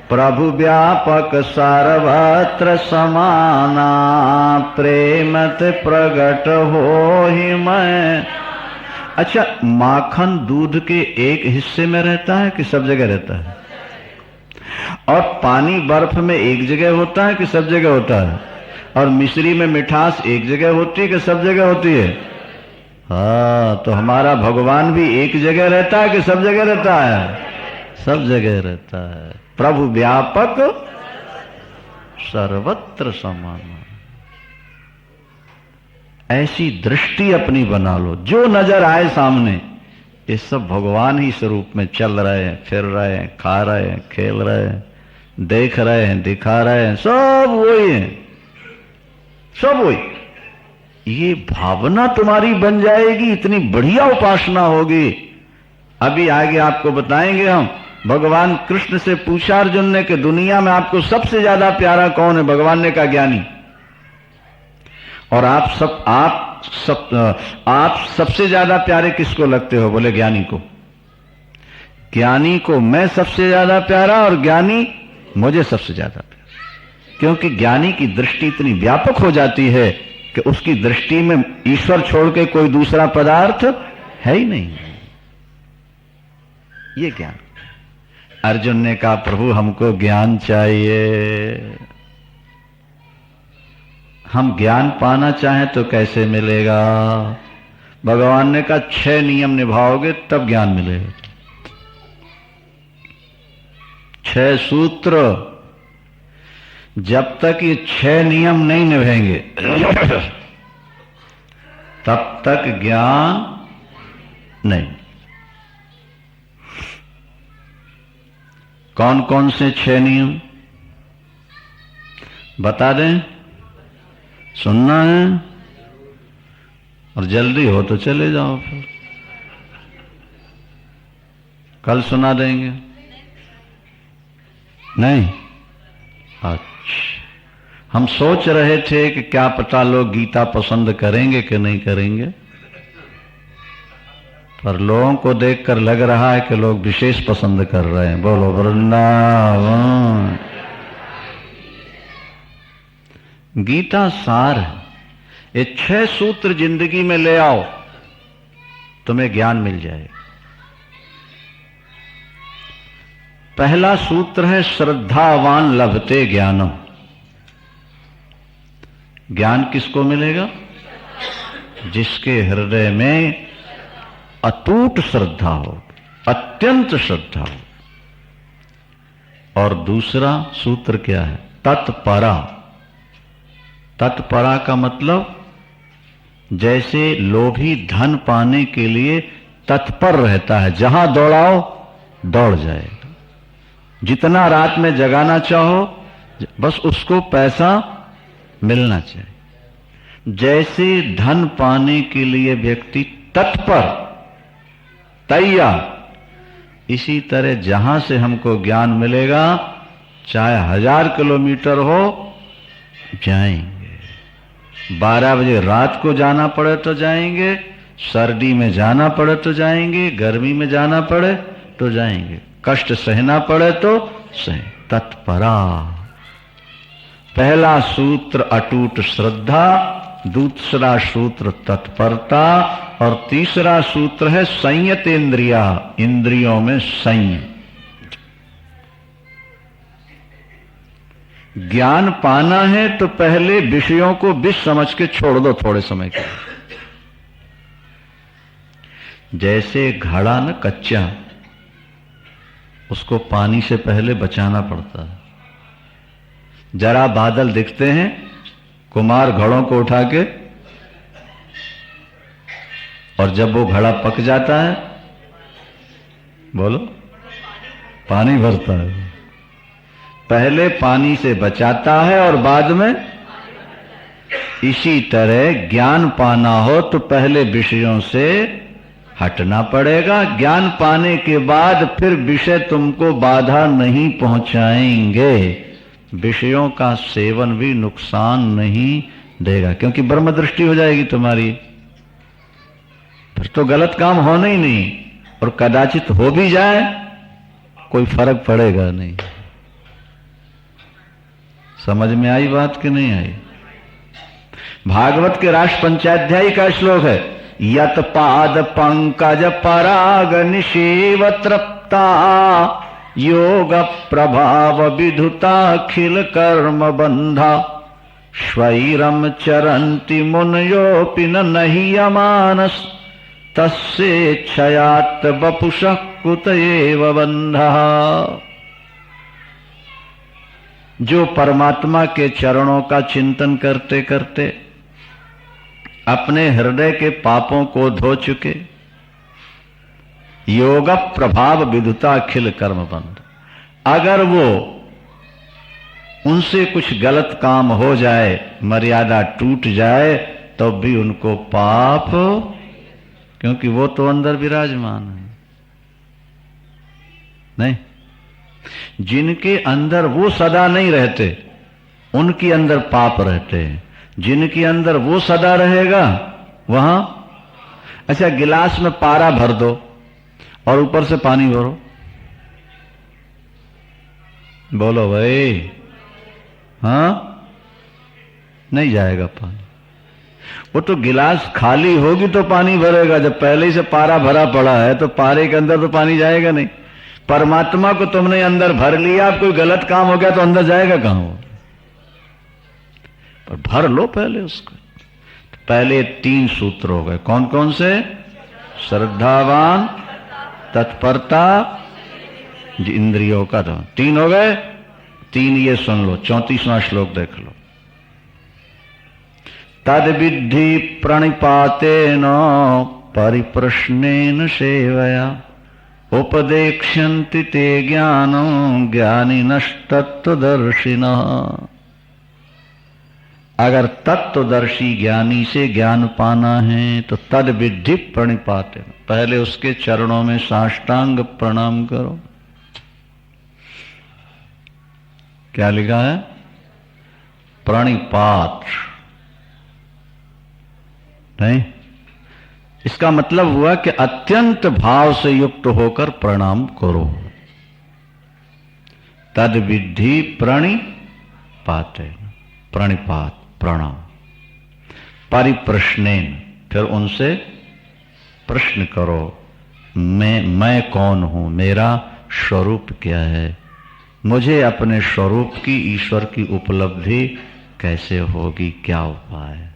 प्रभु व्यापक सर्वत्र समाना, प्रेमत प्रगट हो ही मैं। अच्छा, माखन दूध के एक हिस्से में रहता है कि सब जगह रहता है? और पानी बर्फ में एक जगह होता है कि सब जगह होता है? और मिश्री में मिठास एक जगह होती है कि सब जगह होती है? हाँ, तो हमारा भगवान भी एक जगह रहता है कि सब जगह रहता है? सब जगह रहता है। प्रभु व्यापक सर्वत्र समान। ऐसी दृष्टि अपनी बना लो, जो नजर आए सामने ये सब भगवान ही स्वरूप में चल रहे हैं, फिर रहे हैं, खा रहे हैं, खेल रहे हैं, देख रहे हैं, दिखा रहे हैं, सब वही है, सब वही। ये भावना तुम्हारी बन जाएगी, इतनी बढ़िया उपासना होगी। अभी आगे आपको बताएंगे हम भगवान कृष्ण से पूछा अर्जुन ने कि दुनिया में आपको सबसे ज्यादा प्यारा कौन है? भगवान ने कहा ज्ञानी। और आप सबसे ज्यादा प्यारे किसको लगते हो? बोले ज्ञानी को। ज्ञानी को मैं सबसे ज्यादा प्यारा और ज्ञानी मुझे सबसे ज्यादा प्यारा, क्योंकि ज्ञानी की दृष्टि इतनी व्यापक हो जाती है कि उसकी दृष्टि में ईश्वर छोड़ के कोई दूसरा पदार्थ है ही नहीं। ये ज्ञान। अर्जुन ने कहा प्रभु हमको ज्ञान चाहिए। हम ज्ञान पाना चाहें तो कैसे मिलेगा? भगवान ने कहा 6 नियम निभाओगे तब ज्ञान मिलेगा। 6 सूत्र। जब तक ये 6 नियम नहीं निभाएंगे तब तक ज्ञान नहीं। कौन कौन से 6 नियम बता दें? सुनना है और जल्दी हो तो चले जाओ, फिर कल सुना देंगे। नहीं? अच्छा, हम सोच रहे थे कि क्या पता लोग गीता पसंद करेंगे कि नहीं करेंगे, पर लोगों को देखकर लग रहा है कि लोग विशेष पसंद कर रहे हैं। बोलो वृंदावन। गीता सार है। ये 6 सूत्र जिंदगी में ले आओ, तुम्हें ज्ञान मिल जाएगा। पहला सूत्र है श्रद्धावान लभते ज्ञानम। ज्ञान किसको मिलेगा? जिसके हृदय में अटूट श्रद्धा हो, अत्यंत श्रद्धा हो। और दूसरा सूत्र क्या है? तत्परा। तत्परा का मतलब जैसे लोभी धन पाने के लिए तत्पर रहता है, जहां दौड़ाओ दौड़ जाएगा। जितना रात में जगाना चाहो बस उसको पैसा मिलना चाहिए। जैसे धन पाने के लिए व्यक्ति तत्पर तैयार, इसी तरह जहां से हमको ज्ञान मिलेगा चाहे 1000 किलोमीटर हो जाएंगे। 12 बजे रात को जाना पड़े तो जाएंगे, सर्दी में जाना पड़े तो जाएंगे, गर्मी में जाना पड़े तो जाएंगे, कष्ट सहना पड़े तो सहे। तत्परा। पहला सूत्र अटूट श्रद्धा, दूसरा सूत्र तत्परता और तीसरा सूत्र है संयत इंद्रिया। इंद्रियों में संयम। ज्ञान पाना है तो पहले विषयों को विष समझ के छोड़ दो थोड़े समय के लिए। जैसे घड़ा न कच्चा, उसको पानी से पहले बचाना पड़ता है। जरा बादल दिखते हैं, कुमार घड़ों को उठा के, और जब वो घड़ा पक जाता है, बोलो, पानी भरता है। पहले पानी से बचाता है और बाद में। इसी तरह ज्ञान पाना हो तो पहले विषयों से हटना पड़ेगा। ज्ञान पाने के बाद फिर विषय तुमको बाधा नहीं पहुंचाएंगे। विषयों का सेवन भी नुकसान नहीं देगा, क्योंकि ब्रह्म दृष्टि हो जाएगी तुम्हारी। फिर तो गलत काम होना ही नहीं, और कदाचित हो भी जाए कोई फर्क पड़ेगा नहीं। समझ में आई बात कि नहीं आई? भागवत के राष्ट्र पंचाध्यायी का श्लोक है, यत पाद पंकज पराग निषेव तृप्ता योग प्रभाव विधुताखिल कर्म बंधा स्वैरम चरन्ति मुनयोपि नहीं अमानस तस्से क्षयात वपुषः कुत एव बंधः। जो परमात्मा के चरणों का चिंतन करते करते अपने हृदय के पापों को धो चुके, योग प्रभाव विधुता अखिल कर्म बंध, अगर वो उनसे कुछ गलत काम हो जाए, मर्यादा टूट जाए, तो भी उनको पाप, क्योंकि वो तो अंदर विराजमान है। नहीं, जिनके अंदर वो सदा नहीं रहते उनके अंदर पाप रहते हैं, जिनके अंदर वो सदा रहेगा वहां। अच्छा, गिलास में पारा भर दो और ऊपर से पानी भरो, बोलो भाई, हां, नहीं जाएगा पानी। वो तो गिलास खाली होगी तो पानी भरेगा, जब पहले ही से पारा भरा पड़ा है तो पारे के अंदर तो पानी जाएगा नहीं। परमात्मा को तुमने अंदर भर लिया, अब कोई गलत काम हो गया तो अंदर जाएगा कहां वो? पर भर लो पहले उसको। तो पहले 3 सूत्र हो गए, कौन कौन से? श्रद्धावान, तत्परता, इंद्रियों का तो 3 हो गए। 3 ये सुन लो, 34वां श्लोक देख लो। तद विद्धि प्रणिपातेन परिप्रश्नेन सेवया उपदेक्ष्यन्ति ते ज्ञानं ज्ञानिनस्तत्त्वदर्शिनः। अगर तत्वदर्शी ज्ञानी से ज्ञान पाना है तो तद विद्धि प्रणिपातेन, पहले उसके चरणों में साष्टांग प्रणाम करो। क्या लिखा है? प्रणिपात नहीं, इसका मतलब हुआ कि अत्यंत भाव से युक्त होकर प्रणाम करो। तद विद्धि प्रणिपातेन, प्रणिपात प्रणाम। परिप्रश्नेन, फिर उनसे प्रश्न करो, मैं कौन हूं, मेरा स्वरूप क्या है, मुझे अपने स्वरूप की, ईश्वर की उपलब्धि कैसे होगी, क्या उपाय है?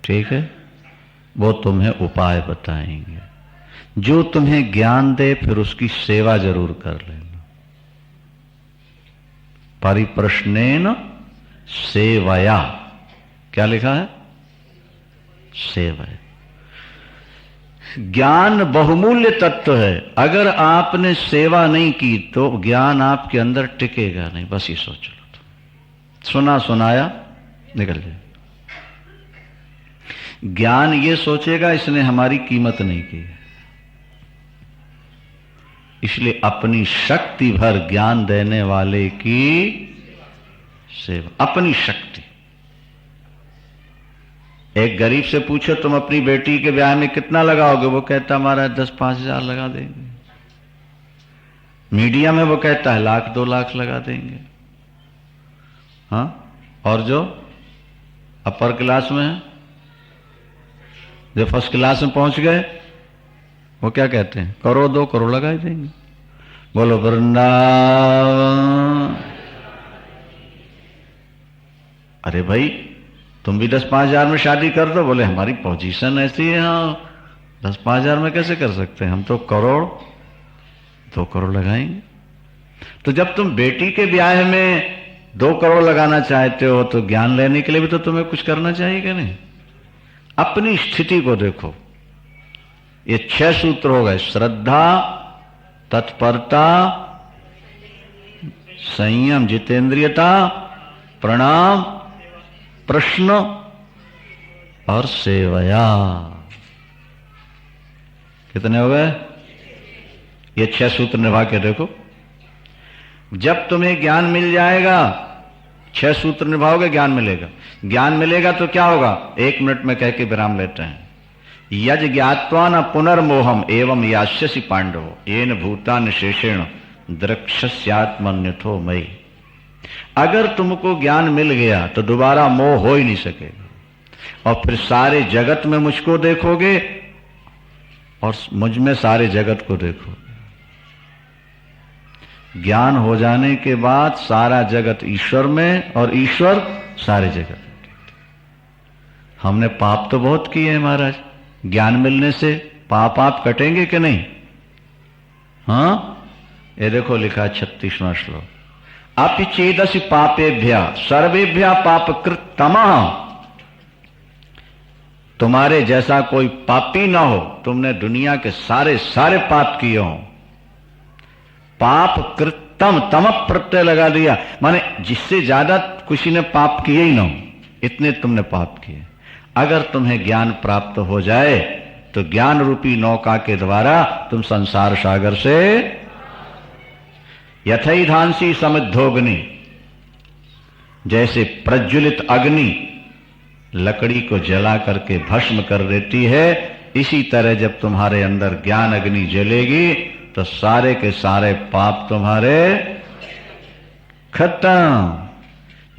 ठीक है, वो तुम्हें उपाय बताएंगे। जो तुम्हें ज्ञान दे फिर उसकी सेवा जरूर कर लेना। परिप्रश्नेन सेवया, क्या लिखा है? सेवया। ज्ञान बहुमूल्य तत्व है, अगर आपने सेवा नहीं की तो ज्ञान आपके अंदर टिकेगा नहीं। बस ये सोच लो, सुना सुनाया निकल जाए। ज्ञान ये सोचेगा इसने हमारी कीमत नहीं की, इसलिए अपनी शक्ति भर ज्ञान देने वाले की सेवा, अपनी शक्ति। एक गरीब से पूछो तुम अपनी बेटी के ब्याह में कितना लगाओगे, वो कहता हमारा 10-5 हजार लगा देंगे। मीडिया में वो कहता है 1,00,000-2 लाख लगा देंगे। हाँ, और जो अपर क्लास में है, जो फर्स्ट क्लास में पहुंच गए, वो क्या कहते हैं? 1-2 करोड़ लगा ही देंगे। बोलो वृंदावन। अरे भाई, तुम भी 10-5 हजार में शादी कर दो। बोले हमारी पोजीशन ऐसी है, हाँ 10-5 हजार में कैसे कर सकते हैं, हम तो 1-2 करोड़ लगाएंगे। तो जब तुम बेटी के ब्याह में 2 करोड़ लगाना चाहते हो तो ज्ञान लेने के लिए भी तो तुम्हें कुछ करना चाहिए कि नहीं? अपनी स्थिति को देखो। ये 6 सूत्र हो गए, श्रद्धा, तत्परता, संयम, जितेंद्रियता, प्रणाम, प्रश्न और सेवया। कितने हो गए? ये 6 सूत्र निभा के देखो। जब तुम्हें ज्ञान मिल जाएगा, 6 सूत्र निभाओगे, ज्ञान मिलेगा। ज्ञान मिलेगा तो क्या होगा? 1 मिनट में कह के विराम लेते हैं। यज ज्ञात्वा न पुनर्मोहम एवं यास्यसि पांडवो येन भूतान शेषेण द्रक्ष्यस्यात्मन्यथो मयि। अगर तुमको ज्ञान मिल गया तो दोबारा मोह हो ही नहीं सकेगा, और फिर सारे जगत में मुझको देखोगे और मुझ में सारे जगत को देखोगे। ज्ञान हो जाने के बाद सारा जगत ईश्वर में और ईश्वर सारे जगत में। हमने पाप तो बहुत किए हैं महाराज, ज्ञान मिलने से पाप आप कटेंगे कि नहीं? हाँ, ये देखो लिखा 36वां श्लोक, अपि चेदसि पापेभ्य सर्वेभ्य पापकृतमः। तुम्हारे जैसा कोई पापी ना हो, तुमने दुनिया के सारे सारे पाप किए हो। पाप कृतम, तम प्रत्यय लगा दिया, माने जिससे ज्यादा किसी ने पाप किए ही ना हो, इतने तुमने पाप किए। अगर तुम्हें ज्ञान प्राप्त हो जाए तो ज्ञान रूपी नौका के द्वारा तुम संसार सागर से, यथैधांसी समिद्धोग्नि, जैसे प्रज्वलित अग्नि लकड़ी को जला करके भस्म कर देती है, इसी तरह जब तुम्हारे अंदर ज्ञान अग्नि जलेगी तो सारे के सारे पाप तुम्हारे खत्म।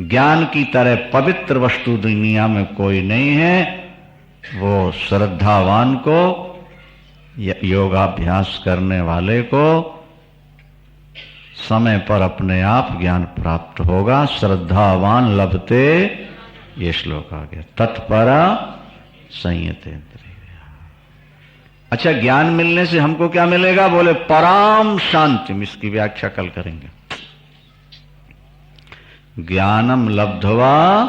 ज्ञान की तरह पवित्र वस्तु दुनिया में कोई नहीं है। वो श्रद्धावान को, योगाभ्यास करने वाले को समय पर अपने आप ज्ञान प्राप्त होगा। श्रद्धावान लभते, ये श्लोक आ गया, तत्परा संयतेन्द्रिय। अच्छा, ज्ञान मिलने से हमको क्या मिलेगा? बोले पराम शांति। इसकी व्याख्या कल करेंगे। ज्ञानम लब्ध्वा,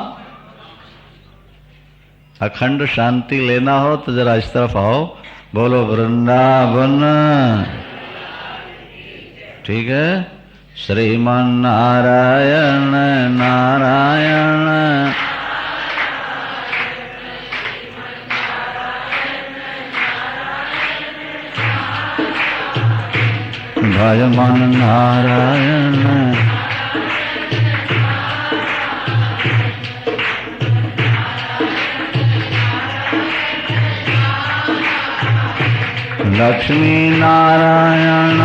अखंड शांति लेना हो तो जरा इस तरफ आओ, बोलो वृंदावन। ठीक है। श्रीमान नारायण नारायण भजमान नारायण। लक्ष्मी नारायण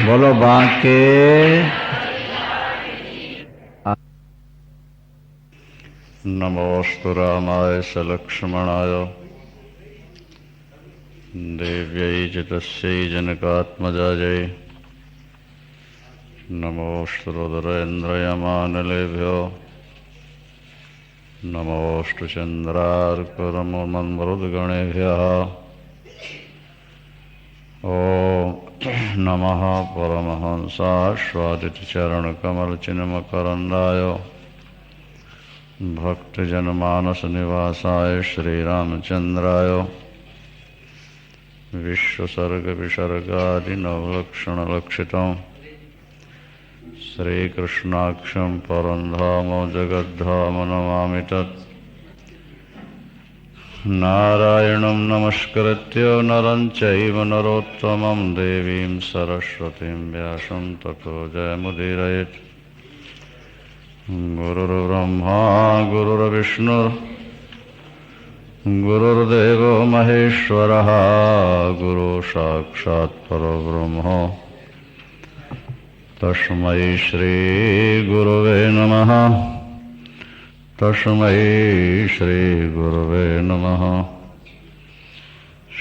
बोलो बांके। नमोस्तु रामाय सलक्ष्मणाय देव्यै च तस्यै जनकात्मजायै। नमोस्तु रुद्रेन्द्रयमानिलेभ्यो। नमोस्तु चन्द्रार्करमरुद्गणेभ्यः। ओम नमः परमहंसास्वादितचरणकमलचिन्मकरन्दाय भक्तजनमानसनिवासाय श्रीरामचन्द्राय विश्वसर्गविसर्गादिनवलक्षणलक्षितं श्रीकृष्णाक्षं परन्धाम जगद्धाम नमामि तत्। नारायणं नमस्कृत्य नरं चैव नरोत्तमं देवीं सरस्वतीं व्यासं ततो जयमुदीरयेत्। गुरुर्ब्रह्मा गुरुर्विष्णु गुरुर्देवो महेश्वरः गुरु साक्षात् परब्रह्म तस्मै श्री गुरुवे नमः। तस्मै श्री गुरुवे नमः।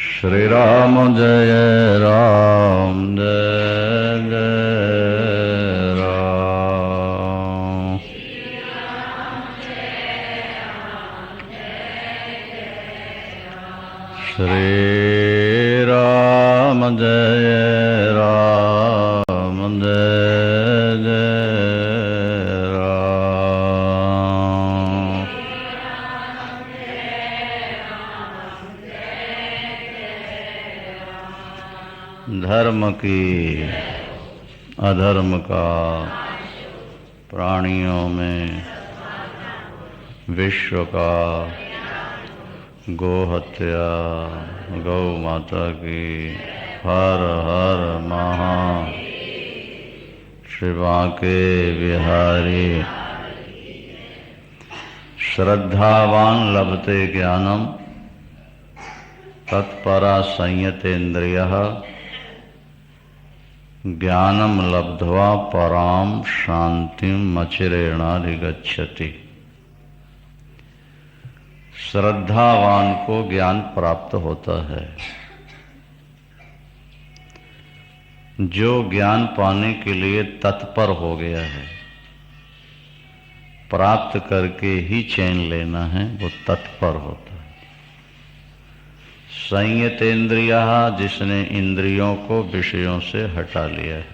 श्री राम जय राम जय जय राम। श्री राम जय राम जय जय राम। धर्म की अधर्म का प्राणियों में, विश्व का, गोहत्या, गौ माता की हर हर महा। शिवा के बिहारी। श्रद्धावान लभते ज्ञानम तत्परा संयतेन्द्रियः। ज्ञानम लब्ध्वा पराम शांतिम मचिरेणाधिगच्छति। श्रद्धावान को ज्ञान प्राप्त होता है। जो ज्ञान पाने के लिए तत्पर हो गया है, प्राप्त करके ही चैन लेना है, वो तत्पर होता है। संयतेन्द्रियः, जिसने इंद्रियों को विषयों से हटा लिया है।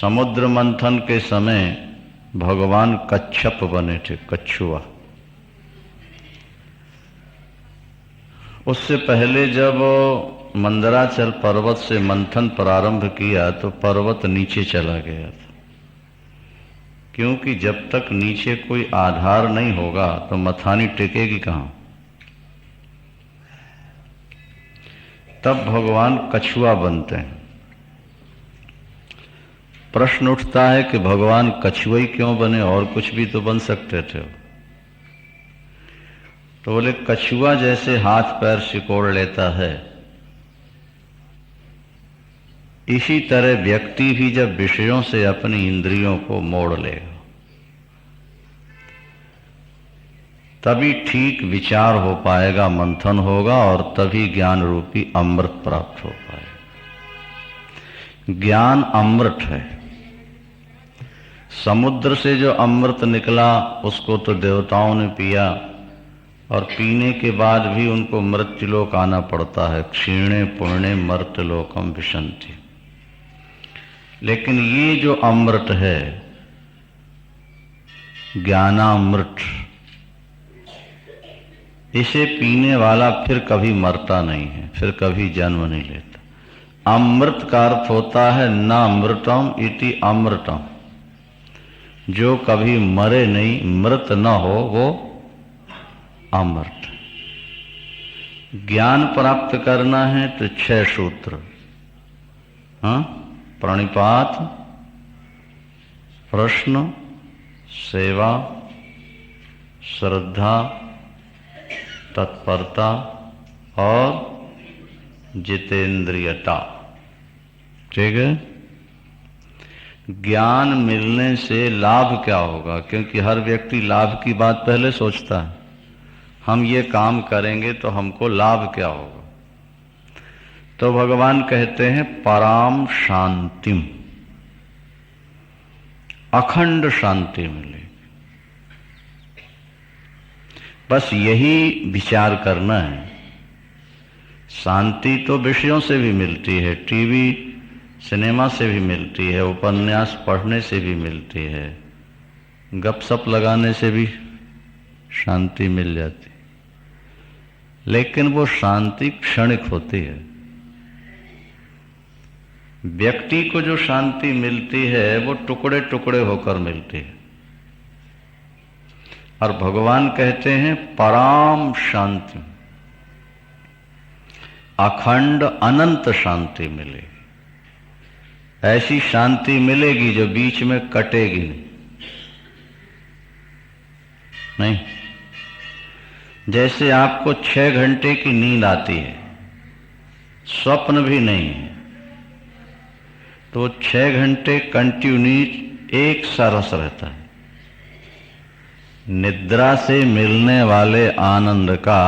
समुद्र मंथन के समय भगवान कच्छप बने थे, कछुआ। उससे पहले जब मंदराचल पर्वत से मंथन प्रारंभ किया तो पर्वत नीचे चला गया था, क्योंकि जब तक नीचे कोई आधार नहीं होगा तो मथानी टिकेगी कहां। तब भगवान कछुआ बनते हैं। प्रश्न उठता है कि भगवान कछुआ ही क्यों बने, और कुछ भी तो बन सकते थे। तो बोले कछुआ जैसे हाथ पैर सिकोड़ लेता है, इसी तरह व्यक्ति भी जब विषयों से अपनी इंद्रियों को मोड़ लेगा तभी ठीक विचार हो पाएगा, मंथन होगा और तभी ज्ञान रूपी अमृत प्राप्त हो पाएगा। ज्ञान अमृत है। समुद्र से जो अमृत निकला उसको तो देवताओं ने पिया, और पीने के बाद भी उनको मृत्युलोक आना पड़ता है। क्षीणे पुण्य मर्त्यलोकम विशंति। लेकिन ये जो अमृत है, ज्ञानामृत, इसे पीने वाला फिर कभी मरता नहीं है, फिर कभी जन्म नहीं लेता। अमृत का अर्थ होता है न अमृतम इति अमृतम, जो कभी मरे नहीं, मृत न हो, वो अमृत। ज्ञान प्राप्त करना है तो 6 सूत्र, हाँ, प्रणिपात, प्रश्न, सेवा, श्रद्धा, तत्परता और जितेंद्रियता। ठीक है। ज्ञान मिलने से लाभ क्या होगा, क्योंकि हर व्यक्ति लाभ की बात पहले सोचता है। हम ये काम करेंगे तो हमको लाभ क्या होगा। तो भगवान कहते हैं पराम शांतिम, अखंड शांति मिलेगी। बस यही विचार करना है। शांति तो विषयों से भी मिलती है, टीवी सिनेमा से भी मिलती है, उपन्यास पढ़ने से भी मिलती है, गपशप लगाने से भी शांति मिल जाती है। लेकिन वो शांति क्षणिक होती है। व्यक्ति को जो शांति मिलती है वो टुकड़े टुकड़े होकर मिलती है। और भगवान कहते हैं पराम शांति, अखंड अनंत शांति मिलेगी। ऐसी शांति मिलेगी जो बीच में कटेगी नहीं। जैसे आपको 6 घंटे की नींद आती है, स्वप्न भी नहीं है, तो 6 घंटे कंटिन्यूस एक सा रस रहता है। निद्रा से मिलने वाले आनंद का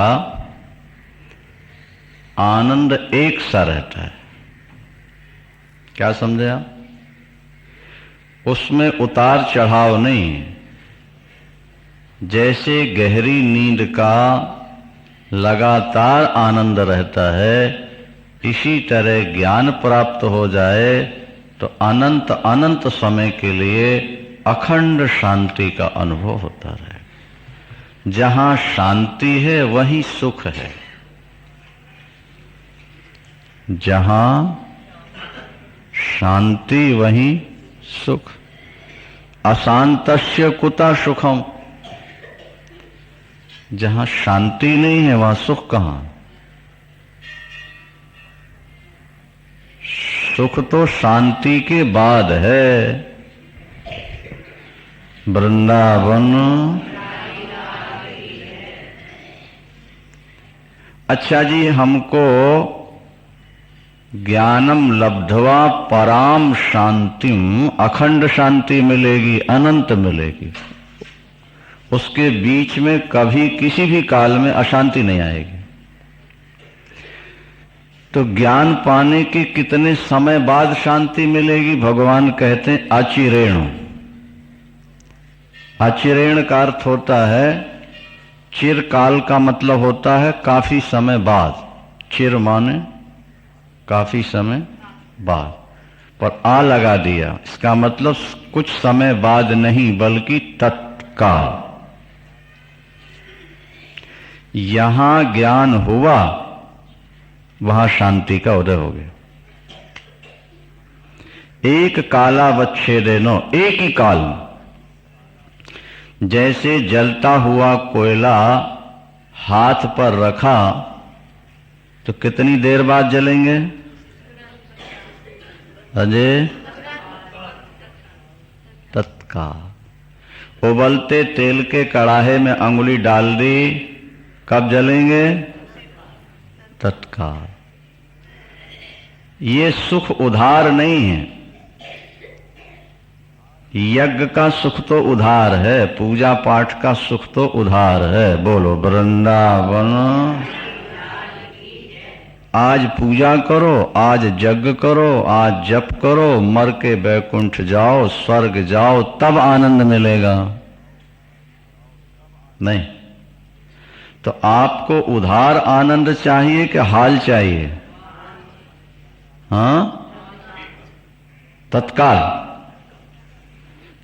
आनंद एक सा रहता है। क्या समझे आप? उसमें उतार चढ़ाव नहीं है। जैसे गहरी नींद का लगातार आनंद रहता है, इसी तरह ज्ञान प्राप्त हो जाए तो अनंत अनंत समय के लिए अखंड शांति का अनुभव होता रहे। जहां शांति है वहीं सुख है। जहां शांति वहीं सुख। अशांतस्य कुता सुखम। जहां शांति नहीं है वहां सुख कहां? सुख तो शांति के बाद है। वृंदावन। अच्छा जी, हमको ज्ञानम लब्धवा पराम शांतिम, अखंड शांति मिलेगी, अनंत मिलेगी। उसके बीच में कभी किसी भी काल में अशांति नहीं आएगी। तो ज्ञान पाने के कितने समय बाद शांति मिलेगी? भगवान कहते हैं अचिरेण। अचिरेण का अर्थ होता है, चिरकाल का मतलब होता है काफी समय बाद। चिर माने काफी समय बाद, पर आ लगा दिया, इसका मतलब कुछ समय बाद नहीं बल्कि तत्काल। यहां ज्ञान हुआ वहां शांति का उदय हो गया। एक कालावच्छेदेनो, एक ही काल में, जैसे जलता हुआ कोयला हाथ पर रखा तो कितनी देर बाद जलेंगे? अजय तत्काल। उबलते तेल के कड़ाहे में अंगुली डाल दी, कब जलेंगे? तत्काल। ये सुख उधार नहीं है। यज्ञ का सुख तो उधार है, पूजा पाठ का सुख तो उधार है। बोलो वृंदावन। आज पूजा करो, आज यज्ञ करो, आज जप करो, मर के बैकुंठ जाओ, स्वर्ग जाओ, तब आनंद मिलेगा। नहीं तो आपको उधार आनंद चाहिए कि हाल चाहिए? हाँ, तत्काल।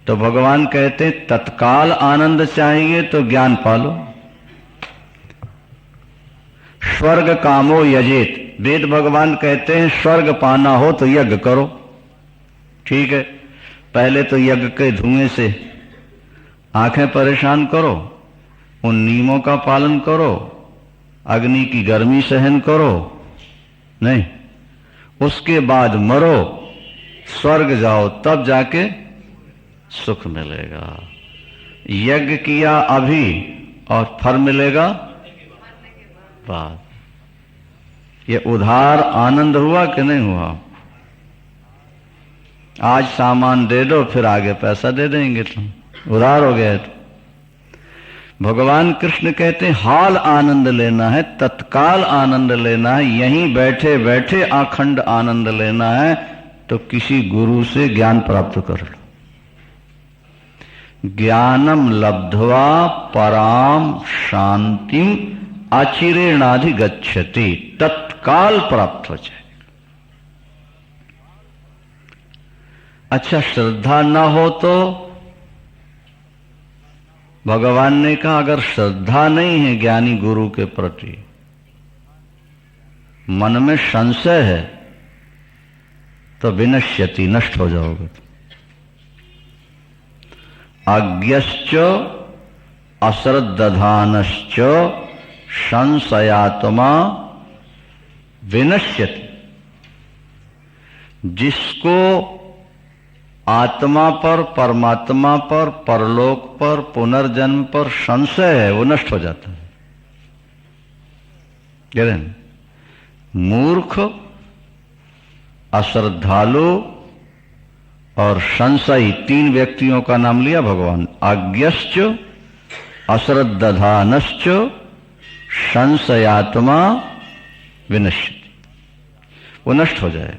तो भगवान कहते हैं तत्काल आनंद चाहिए तो ज्ञान पालो। स्वर्ग कामो यजेत। वेद भगवान कहते हैं स्वर्ग पाना हो तो यज्ञ करो। ठीक है, पहले तो यज्ञ के धुएं से आंखें परेशान करो, उन नियमों का पालन करो, अग्नि की गर्मी सहन करो। नहीं, उसके बाद मरो, स्वर्ग जाओ, तब जाके सुख मिलेगा। यज्ञ किया अभी और फल मिलेगा बाद। ये उधार आनंद हुआ कि नहीं हुआ? आज सामान दे दो, फिर आगे पैसा दे देंगे, तुम उधार हो गया। तो भगवान कृष्ण कहते हैं हाल आनंद लेना है, तत्काल आनंद लेना है, यहीं बैठे बैठे अखंड आनंद लेना है तो किसी गुरु से ज्ञान प्राप्त कर लो। ज्ञानम लब्ध्वा पराम शांतिम अचिरेणाधिगच्छति। तत्काल प्राप्त हो जाए। अच्छा, श्रद्धा न हो तो भगवान ने कहा अगर श्रद्धा नहीं है ज्ञानी गुरु के प्रति, मन में संशय है, तो विनश्यति, नष्ट हो जाओगे। अज्ञश्च अश्रद्धानश्च संशयात्मा विनश्यति। जिसको आत्मा पर, परमात्मा पर, परलोक पर, पुनर्जन्म पर संशय है वो नष्ट हो जाता है। कह रहे हैं मूर्ख, अश्रद्धालु और संशयी, तीन व्यक्तियों का नाम लिया भगवान। अज्ञश्च अश्रद्धानश्च संशयात्मा विनश्यति। वो नष्ट हो जाए।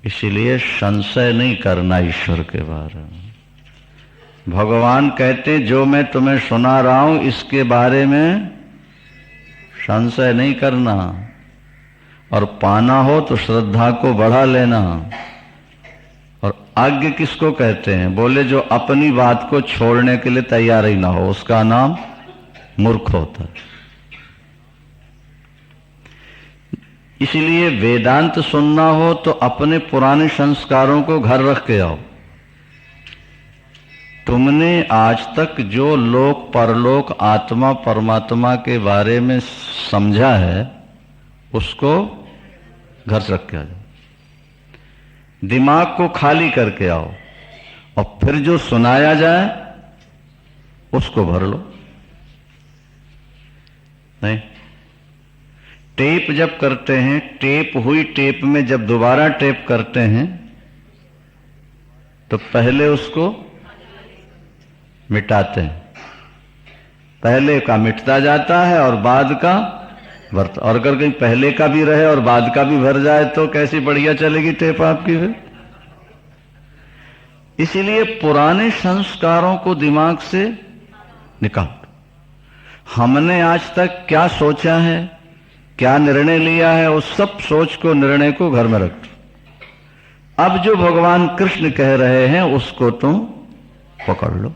इसीलिए संशय नहीं करना ईश्वर के बारे में। भगवान कहते जो मैं तुम्हें सुना रहा हूं इसके बारे में संशय नहीं करना, और पाना हो तो श्रद्धा को बढ़ा लेना। और अज्ञ किसको कहते हैं? बोले जो अपनी बात को छोड़ने के लिए तैयार ही ना हो, उसका नाम मूर्ख होता है। इसलिए वेदांत सुनना हो तो अपने पुराने संस्कारों को घर रख के आओ। तुमने आज तक जो लोक परलोक आत्मा परमात्मा के बारे में समझा है उसको घर से रख के आ जाओ। दिमाग को खाली करके आओ और फिर जो सुनाया जाए उसको भर लो। नहीं, टेप जब करते हैं, टेप हुई टेप में जब दोबारा टेप करते हैं तो पहले उसको मिटाते हैं। पहले का मिटता जाता है और बाद का भरता। और अगर कहीं पहले का भी रहे और बाद का भी भर जाए तो कैसी बढ़िया चलेगी टेप आपकी फिर। इसीलिए पुराने संस्कारों को दिमाग से निकाल। हमने आज तक क्या सोचा है, क्या निर्णय लिया है, उस सब सोच को, निर्णय को घर में रख दो। अब जो भगवान कृष्ण कह रहे हैं उसको तुम पकड़ लो।